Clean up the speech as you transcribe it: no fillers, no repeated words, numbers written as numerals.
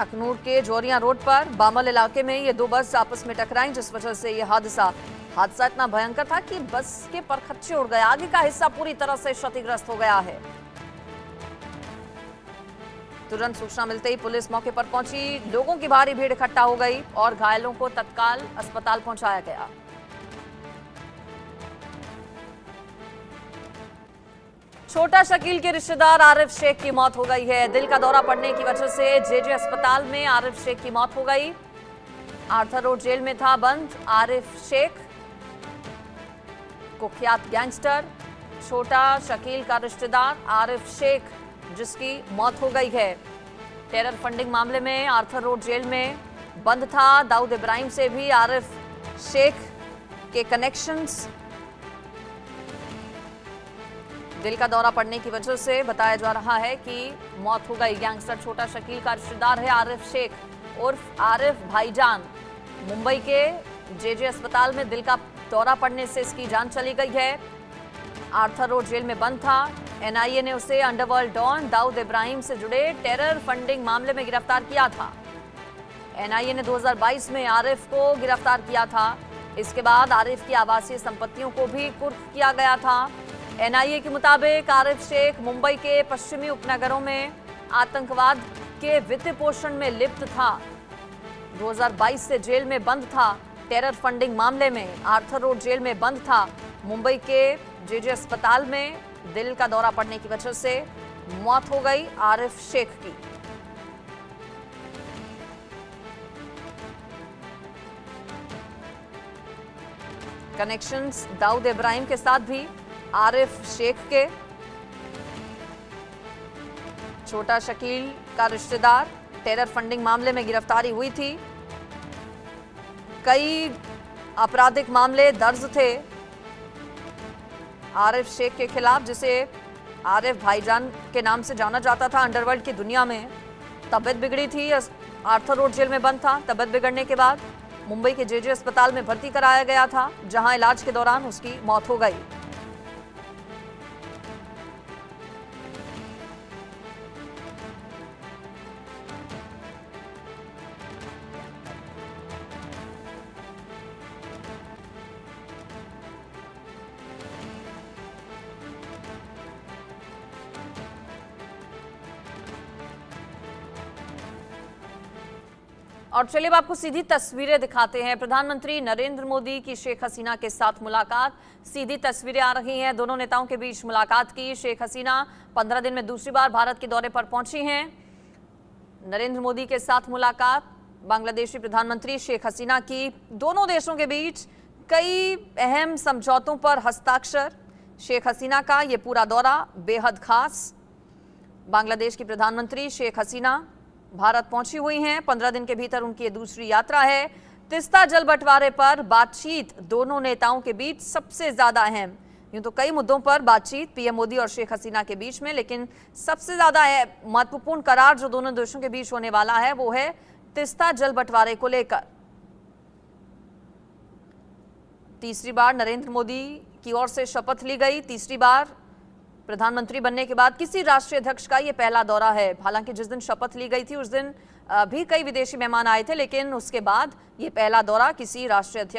अखनूर के जोरिया रोड पर बामल इलाके में ये दो बस आपस में टकराई, जिस वजह से ये हादसा इतना भयंकर था कि बस के परखच्चे उड़ गए। आगे का हिस्सा पूरी तरह से क्षतिग्रस्त हो गया है। तुरंत सूचना मिलते ही पुलिस मौके पर पहुंची, लोगों की भारी भीड़ इकट्ठा हो गई और घायलों को तत्काल अस्पताल पहुंचाया गया। छोटा शकील के रिश्तेदार आरिफ शेख की मौत हो गई है। दिल का दौरा पड़ने की वजह से जेजे अस्पताल में आरिफ शेख की मौत हो गई। आर्थर रोड जेल में था बंद आरिफ शेख, कुख्यात गैंगस्टर छोटा शकील का रिश्तेदार आरिफ शेख, जिसकी मौत हो गई है। टेरर फंडिंग मामले में आर्थर रोड जेल में बंद था दाऊद इब्राहिम से भी आरिफ शेख के कनेक्शंस। दिल का दौरा पड़ने की वजह से बताया जा रहा है कि मौत हो गई। गैंगस्टर छोटा शकील का रिश्तेदार है आरिफ शेख उर्फ आरिफ भाईजान। मुंबई के जेजे अस्पताल में दिल का दौरा पड़ने से इसकी जान चली गई है। आर्थर रोड जेल में बंद था। एनआईए ने उसे अंडरवर्ल्ड डॉन दाऊद इब्राहिम से जुड़े टेरर फंडिंग मामले में गिरफ्तार किया था। एनआईए ने 2022 में आरिफ को गिरफ्तार किया था। इसके बाद आरिफ की आवासीय संपत्तियों को भी कुर्क किया गया था। एनआईए के मुताबिक आरिफ शेख मुंबई के पश्चिमी उपनगरों में आतंकवाद के वित्त पोषण में लिप्त था। 2022 से जेल में बंद था। टेरर फंडिंग मामले में आर्थर रोड जेल में बंद था। मुंबई के जेजे अस्पताल में दिल का दौरा पड़ने की वजह से मौत हो गई आरिफ शेख की। कनेक्शंस दाऊद इब्राहिम के साथ भी आरिफ शेख के। छोटा शकील का रिश्तेदार, टेरर फंडिंग मामले में गिरफ्तारी हुई थी। कई आपराधिक मामले दर्ज थे आरिफ शेख के खिलाफ, जिसे आरिफ भाईजान के नाम से जाना जाता था अंडरवर्ल्ड की दुनिया में। तबीयत बिगड़ी थी, आर्थर रोड जेल में बंद था। तबीयत बिगड़ने के बाद मुंबई के जेजे अस्पताल में भर्ती कराया गया था, जहां इलाज के दौरान उसकी मौत हो गई। और चलिए अब आपको सीधी तस्वीरें दिखाते हैं। प्रधानमंत्री नरेंद्र मोदी की शेख हसीना के साथ मुलाकात, सीधी तस्वीरें आ रही हैं। दोनों नेताओं के बीच मुलाकात की। शेख हसीना 15 दिन में दूसरी बार भारत के दौरे पर पहुंची हैं। नरेंद्र मोदी के साथ मुलाकात, बांग्लादेशी प्रधानमंत्री शेख हसीना की। दोनों देशों के बीच कई अहम समझौतों पर हस्ताक्षर। शेख हसीना का ये पूरा दौरा बेहद खास। बांग्लादेश की प्रधानमंत्री शेख हसीना भारत पहुंची हुई हैं। 15 दिन के भीतर उनकी ये दूसरी यात्रा है। तीस्ता जल बंटवारे पर बातचीत दोनों नेताओं के बीच सबसे ज्यादा अहम। यूं तो कई मुद्दों पर बातचीत पीएम मोदी और शेख हसीना के बीच में, लेकिन सबसे ज्यादा महत्वपूर्ण करार जो दोनों देशों के बीच होने वाला है वो है तीस्ता जल बंटवारे को लेकर। तीसरी बार नरेंद्र मोदी की ओर से शपथ ली गई। तीसरी बार प्रधानमंत्री बनने के बाद किसी राष्ट्रीय अध्यक्ष का यह पहला दौरा है। हालांकि जिस दिन शपथ ली गई थी उस दिन भी कई विदेशी मेहमान आए थे, लेकिन उसके बाद ये पहला दौरा किसी राष्ट्रीय अध्यक्ष